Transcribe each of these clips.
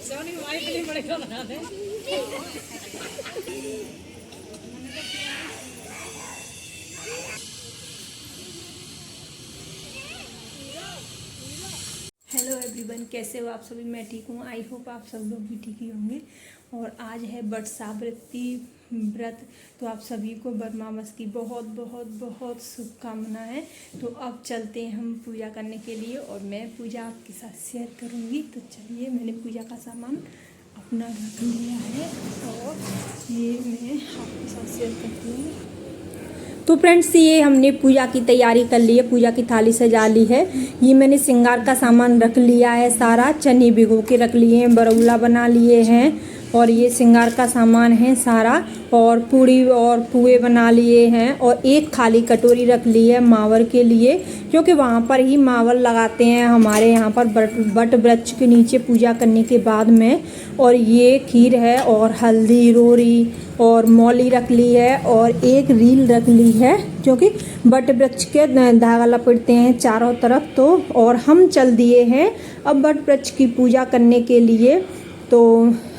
Hello everyone, कैसे हो आप सभी। मैं ठीक हूँ। आई होप आप सब लोग भी ठीक ही होंगे। और आज है बट सावित्री व्रत, तो आप सभी को बरमावस की बहुत बहुत बहुत शुभकामनाएं। तो अब चलते हैं हम पूजा करने के लिए और मैं पूजा आपके साथ शेयर करूँगी। तो चलिए, मैंने पूजा का सामान अपना रख लिया है और ये मैं आपके साथ शेयर करती हूँ। तो फ्रेंड्स, ये हमने पूजा की तैयारी कर ली है, पूजा की थाली सजा ली है। ये मैंने श्रृंगार का सामान रख लिया है सारा। चने भिगो के रख लिए हैं, बरौला बना लिए हैं और ये श्रृंगार का सामान है सारा। और पूड़ी और पुए बना लिए हैं और एक खाली कटोरी रख ली है मावर के लिए, क्योंकि वहाँ पर ही मावर लगाते हैं हमारे यहाँ पर बट वृक्ष के नीचे पूजा करने के बाद में। और ये खीर है और हल्दी, रोरी और मौली रख ली है और एक रील रख ली है, क्योंकि बट वृक्ष के धागा लपेटते हैं चारों तरफ। तो और हम चल दिए हैं अब बट वृक्ष की पूजा करने के लिए। तो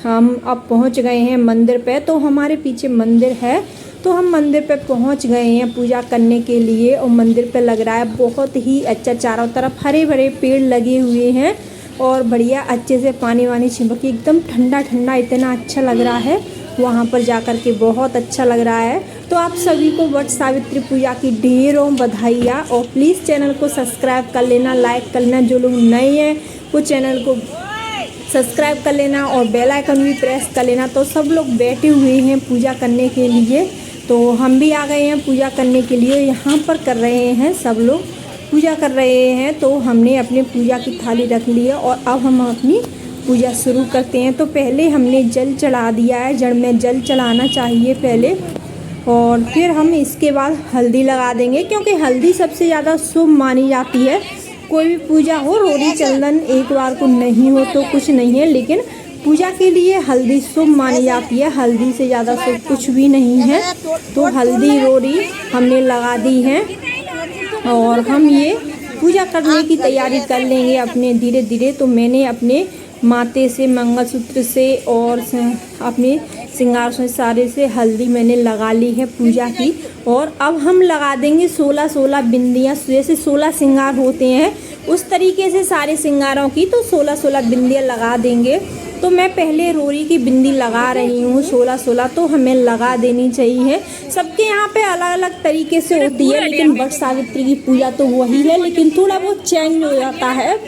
हम अब पहुंच गए हैं मंदिर पे। तो हमारे पीछे मंदिर है, तो हम मंदिर पे पहुंच गए हैं पूजा करने के लिए। और मंदिर पे लग रहा है बहुत ही अच्छा, चारों तरफ हरे भरे पेड़ लगे हुए हैं और बढ़िया अच्छे से पानी वानी छिड़क, एकदम ठंडा ठंडा, इतना अच्छा लग रहा है। वहाँ पर जाकर के बहुत अच्छा लग रहा है। तो आप सभी को वट सावित्री पूजा की ढेरों बधाइयाँ। और प्लीज़ चैनल को सब्सक्राइब कर लेना, लाइक कर लेना। जो लोग नए हैं वो चैनल को सब्सक्राइब कर लेना और बेल आइकन भी प्रेस कर लेना। तो सब लोग बैठे हुए हैं पूजा करने के लिए, तो हम भी आ गए हैं पूजा करने के लिए। यहाँ पर कर रहे हैं, सब लोग पूजा कर रहे हैं। तो हमने अपनी पूजा की थाली रख ली है और अब हम अपनी पूजा शुरू करते हैं। तो पहले हमने जल चढ़ा दिया है, जड़ में जल चढ़ाना चाहिए पहले, और फिर हम इसके बाद हल्दी लगा देंगे, क्योंकि हल्दी सबसे ज़्यादा शुभ मानी जाती है। कोई भी पूजा हो, रोड़ी चंदन एक बार को नहीं हो तो कुछ नहीं है, लेकिन पूजा के लिए हल्दी शुभ मानी जाती है। हल्दी से ज़्यादा शुभ कुछ भी नहीं है। तो हल्दी रोड़ी हमने लगा दी है और हम ये पूजा करने की तैयारी कर लेंगे अपने धीरे धीरे। तो मैंने अपने माथे से, मंगलसूत्र से और अपने श्रृंगार से, सारे से हल्दी मैंने लगा ली है पूजा की। और अब हम लगा देंगे 16 बिंदियाँ, जैसे 16 श्रृंगार होते हैं उस तरीके से सारे श्रृंगारों की, तो 16 बिंदियाँ लगा देंगे। तो मैं पहले रोरी की बिंदी लगा रही हूँ 16, तो हमें लगा देनी चाहिए। सबके यहाँ पे अलग अलग तरीके से होती है, लेकिन वट सावित्री की पूजा तो वही है, लेकिन थोड़ा बहुत चेंज हो जाता है।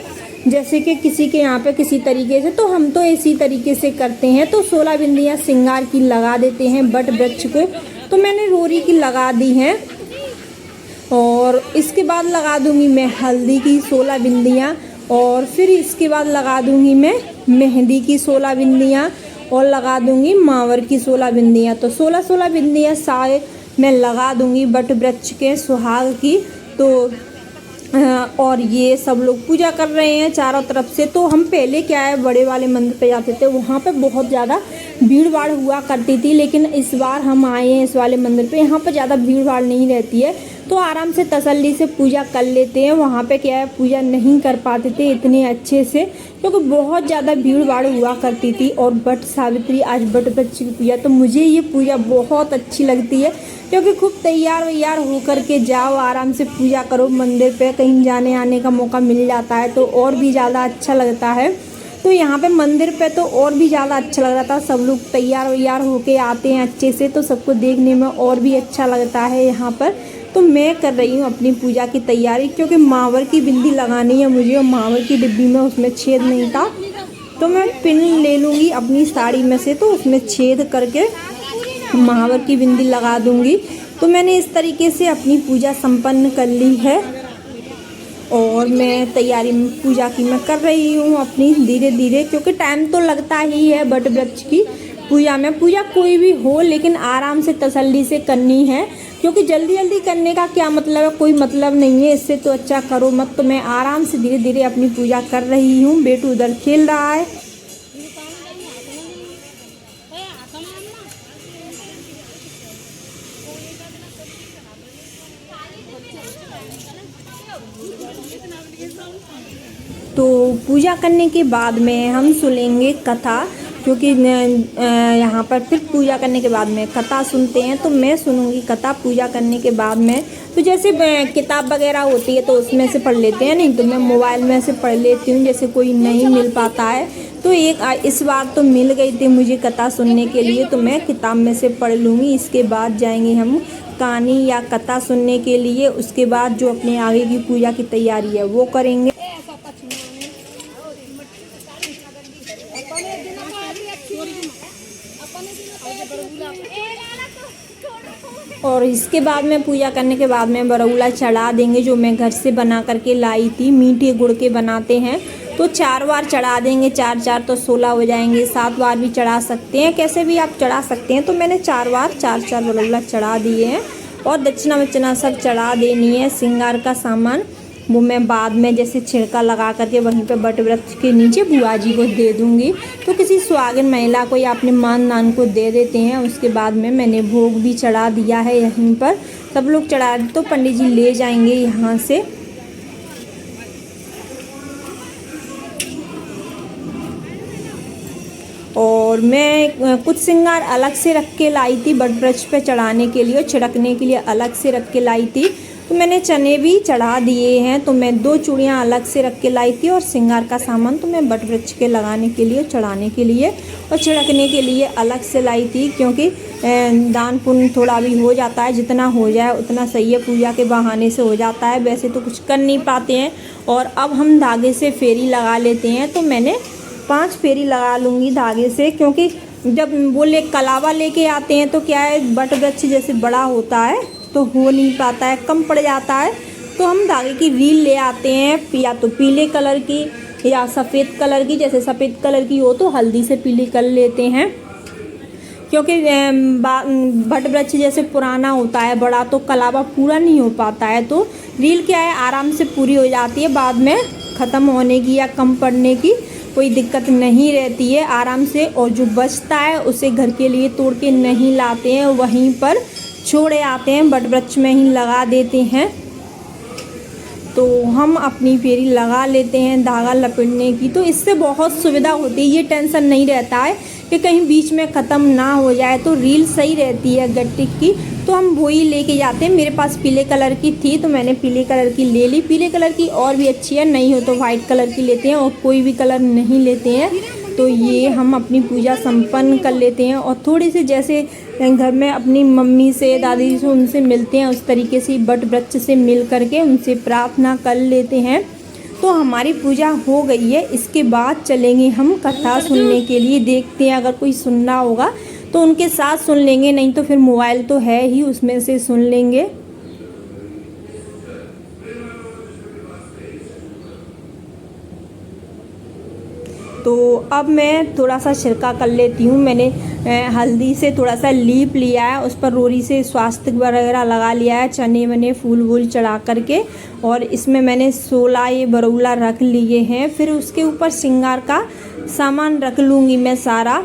जैसे कि किसी के यहाँ पे किसी तरीके से, तो हम तो इसी तरीके से करते हैं। तो 16 बिंदियाँ श्रृंगार की लगा देते हैं बट वृक्ष को। तो मैंने रोरी की लगा दी हैं और इसके बाद लगा दूंगी मैं हल्दी की 16 बिंदियाँ और फिर इसके बाद लगा दूंगी मैं मेहंदी की 16 बिंदियाँ और लगा दूंगी मावर की 16 बिंदियाँ। तो 16 बिंदियाँ सारे मैं लगा दूंगी बट वृक्ष के सुहाग की। तो और ये सब लोग पूजा कर रहे हैं चारों तरफ से। तो हम पहले क्या है, बड़े वाले मंदिर पे जाते थे, वहाँ पे बहुत ज़्यादा भीड़ भाड़ हुआ करती थी, लेकिन इस बार हम आए हैं इस वाले मंदिर पे, यहाँ पे ज़्यादा भीड़ भाड़ नहीं रहती है। तो आराम से तसल्ली से पूजा कर लेते हैं। वहाँ पे क्या है, पूजा नहीं कर पाते थे इतने अच्छे से, क्योंकि बहुत ज़्यादा भीड़ भाड़ हुआ करती थी। और बट सावित्री, आज बट वृक्ष की पूजा, तो मुझे ये पूजा बहुत अच्छी लगती है, क्योंकि खूब तैयार वैयार होकर के जाओ, आराम से पूजा करो मंदिर पे। कहीं जाने आने का मौका मिल जाता है तो और भी ज़्यादा अच्छा लगता है। तो यहाँ पे मंदिर पे तो और भी ज़्यादा अच्छा लग रहा था। सब लोग तैयार वैयार होके आते हैं अच्छे से, तो सबको देखने में और भी अच्छा लगता है यहाँ पर। तो मैं कर रही हूँ अपनी पूजा की तैयारी, क्योंकि मावर की बिंदी लगानी है मुझे और मावर की डिब्बी में उसमें छेद नहीं था, तो मैं पिन ले लूँगी अपनी साड़ी में से, तो उसमें छेद करके महावर की बिंदी लगा दूंगी। तो मैंने इस तरीके से अपनी पूजा संपन्न कर ली है और मैं तैयारी पूजा की मैं कर रही हूँ अपनी धीरे धीरे, क्योंकि टाइम तो लगता ही है बट वृक्ष की पूजा में। पूजा कोई भी हो, लेकिन आराम से तसल्ली से करनी है, क्योंकि जल्दी जल्दी करने का क्या मतलब है, कोई मतलब नहीं है। इससे तो अच्छा करो मत। तो मैं आराम से धीरे धीरे अपनी पूजा कर रही हूँ। बेटू उधर खेल रहा है। तो पूजा करने के बाद में हम सुनेंगे कथा, क्योंकि यहाँ पर फिर पूजा करने के बाद में कथा सुनते हैं। तो मैं सुनूंगी कथा पूजा करने के बाद में। तो जैसे किताब वगैरह होती है तो उसमें से पढ़ लेते हैं, नहीं तो मैं मोबाइल में से पढ़ लेती हूँ, जैसे कोई नहीं मिल पाता है। तो इस बार तो मिल गई थी मुझे कथा सुनने के लिए, तो मैं किताब में से पढ़ लूँगी। इसके बाद जाएंगे हम कहानी या कथा सुनने के लिए। उसके बाद जो अपने आगे की पूजा की तैयारी है वो करेंगे। और इसके बाद में पूजा करने के बाद में बरौला चढ़ा देंगे, जो मैं घर से बना करके लाई थी। मीठे गुड़ के बनाते हैं, तो 4 बार चढ़ा देंगे। 4 4 तो 16 हो जाएंगे। 7 बार भी चढ़ा सकते हैं, कैसे भी आप चढ़ा सकते हैं। तो मैंने 4 बार 4 बरौला चढ़ा दिए हैं। और दक्षिणा वक्षिणा सब चढ़ा देनी है। श्रृंगार का सामान वो मैं बाद में जैसे छिड़का लगा करके वहीं पे बट वृक्ष के नीचे बुआ जी को दे दूंगी। तो किसी सुहागिन महिला को या अपने मान दान को दे देते हैं। उसके बाद में मैंने भोग भी चढ़ा दिया है यहीं पर, सब लोग चढ़ा। तो पंडित जी ले जाएंगे यहाँ से। और मैं कुछ श्रृंगार अलग से रख के लाई थी बट वृक्ष पे चढ़ाने के लिए, छिड़कने के लिए अलग से रख के लाई थी। तो मैंने चने भी चढ़ा दिए हैं। तो मैं 2 चूड़ियाँ अलग से रख के लाई थी, और श्रृंगार का सामान तो मैं बट वृक्ष के लगाने के लिए, चढ़ाने के लिए और छिड़कने के लिए अलग से लाई थी। क्योंकि दान पुण्य थोड़ा भी हो जाता है, जितना हो जाए उतना सही है। पूजा के बहाने से हो जाता है, वैसे तो कुछ कर नहीं पाते हैं। और अब हम धागे से फेरी लगा लेते हैं। तो मैंने 5 फेरी लगा लूँगी धागे से, क्योंकि जब वो कलावा लेके आते हैं तो क्या है, बट वृक्ष जैसे बड़ा होता है तो हो नहीं पाता है, कम पड़ जाता है। तो हम धागे की रील ले आते हैं, या तो पीले कलर की या सफ़ेद कलर की। जैसे सफ़ेद कलर की हो तो हल्दी से पीली कर लेते हैं, क्योंकि बट वृक्ष जैसे पुराना होता है बड़ा, तो कलावा पूरा नहीं हो पाता है। तो रील क्या है, आराम से पूरी हो जाती है, बाद में ख़त्म होने की या कम पड़ने की कोई दिक्कत नहीं रहती है, आराम से। और जो बचता है उसे घर के लिए तोड़ के नहीं लाते हैं, वहीं पर छोड़े आते हैं, बट वृक्ष में ही लगा देते हैं। तो हम अपनी फेरी लगा लेते हैं धागा लपेटने की। तो इससे बहुत सुविधा होती है, ये टेंशन नहीं रहता है कि कहीं बीच में ख़त्म ना हो जाए। तो रील सही रहती है गट्टिक की, तो हम वही लेके जाते हैं। मेरे पास पीले कलर की थी तो मैंने पीले कलर की ले ली। पीले कलर की और भी अच्छी है, नहीं हो तो वाइट कलर की लेते हैं, और कोई भी कलर नहीं लेते हैं। तो ये हम अपनी पूजा संपन्न कर लेते हैं। और थोड़ी सी जैसे घर में अपनी मम्मी से, दादी से, उनसे मिलते हैं, उस तरीके से बट वृक्ष से मिल करके उनसे प्रार्थना कर लेते हैं। तो हमारी पूजा हो गई है। इसके बाद चलेंगे हम कथा सुनने के लिए। देखते हैं अगर कोई सुनना होगा तो उनके साथ सुन लेंगे, नहीं तो फिर मोबाइल तो है ही, उसमें से सुन लेंगे। तो अब मैं थोड़ा सा छिड़का कर लेती हूँ। मैंने हल्दी से थोड़ा सा लीप लिया है, उस पर रोरी से स्वास्तिक वगैरह लगा लिया है, चने वने फूल वूल चढ़ा करके। और इसमें मैंने 16 ये बरौला रख लिए हैं। फिर उसके ऊपर श्रृंगार का सामान रख लूँगी मैं सारा।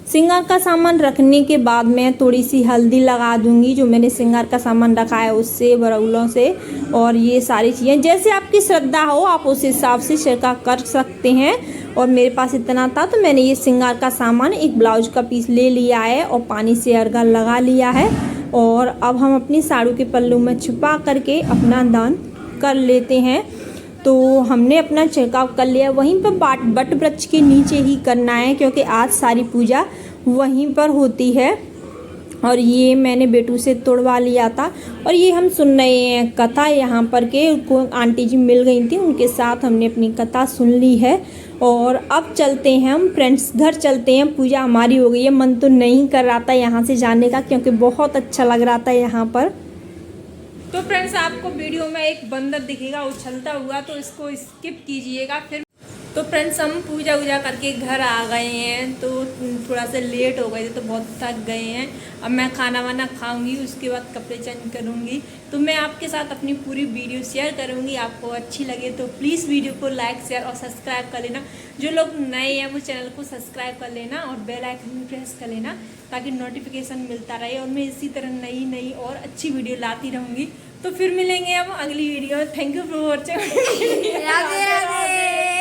श्रृंगार का सामान रखने के बाद मैं थोड़ी सी हल्दी लगा दूंगी, जो मैंने श्रृंगार का सामान रखा है उससे, बरौलों से। और ये सारी चीज़ें जैसे आपकी श्रद्धा हो आप उस हिसाब से छिड़काव कर सकते हैं। और मेरे पास इतना था तो मैंने ये श्रृंगार का सामान एक ब्लाउज का पीस ले लिया है और पानी से अर्घा लगा लिया है। और अब हम अपनी साड़ी के पल्लू में छुपा करके अपना दान कर लेते हैं। तो हमने अपना छिड़काव कर लिया। वहीं पर बट वृक्ष के नीचे ही करना है, क्योंकि आज सारी पूजा वहीं पर होती है। और ये मैंने बेटू से तोड़वा लिया था। और ये हम सुन रहे हैं कथा, यहाँ पर के को आंटी जी मिल गई थी, उनके साथ हमने अपनी कथा सुन ली है। और अब चलते हैं हम फ्रेंड्स, घर चलते हैं। पूजा हमारी हो गई है। मन तो नहीं कर रहा था यहाँ से जाने का, क्योंकि बहुत अच्छा लग रहा था यहाँ पर। तो फ्रेंड्स, आपको वीडियो में एक बंदर दिखेगा उछलता हुआ, तो इसको स्किप कीजिएगा। फिर तो फ्रेंड्स, हम पूजा वूजा करके घर आ गए हैं। तो थोड़ा सा लेट हो गए थे, तो बहुत थक गए हैं। अब मैं खाना वाना खाऊंगी, उसके बाद कपड़े चेंज करूंगी। तो मैं आपके साथ अपनी पूरी वीडियो शेयर करूंगी। आपको अच्छी लगे तो प्लीज़ वीडियो को लाइक, शेयर और सब्सक्राइब कर लेना। जो लोग नए हैं वो चैनल को सब्सक्राइब कर लेना और बेल आइकन भी प्रेस कर लेना, ताकि नोटिफिकेशन मिलता रहे। और मैं इसी तरह नई नई और अच्छी वीडियो लाती रहूँगी। तो फिर मिलेंगे हम अगली video. Thank you for watching. Radhe Radhe.